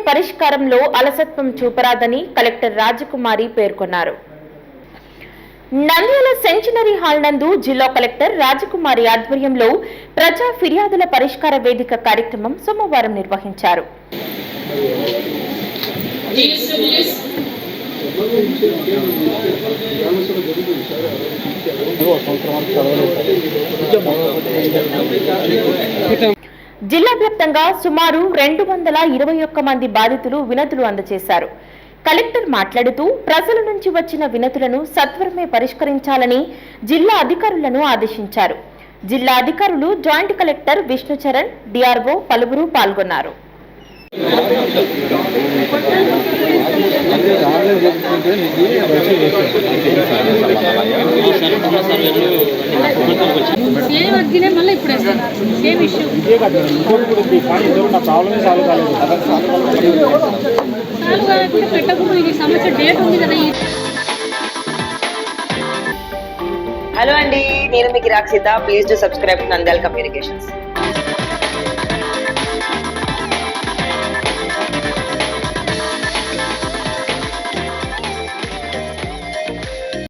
పరిష్కారంలో అలసత్వం చూపరాదని కలెక్టర్ రాజకుమారి పేర్కొన్నారు. నంద్యాల సెంచనరీ హాల్ నందు జిల్లా కలెక్టర్ రాజకుమారి ఆధ్వర్యంలో ప్రజా ఫిర్యాదుల పరిష్కార వేదిక కార్యక్రమం సోమవారం నిర్వహించారు. జిల్లా వ్యాప్తంగా సుమారు 221 మంది బాధితులు వినతులు అందజేశారు. కలెక్టర్ మాట్లాడుతూ ప్రజల నుంచి వచ్చిన వినతులను సత్వరమే పరిష్కరించాలని జిల్లా అధికారులను ఆదేశించారు. జిల్లా అధికారులు జాయింట్ కలెక్టర్ విష్ణుచరణ్, డిఆర్ఓ పలువురు పాల్గొన్నారు. హలో అండి, నేను మీకు Rakshitha. Please do subscribe to Nandyal communications.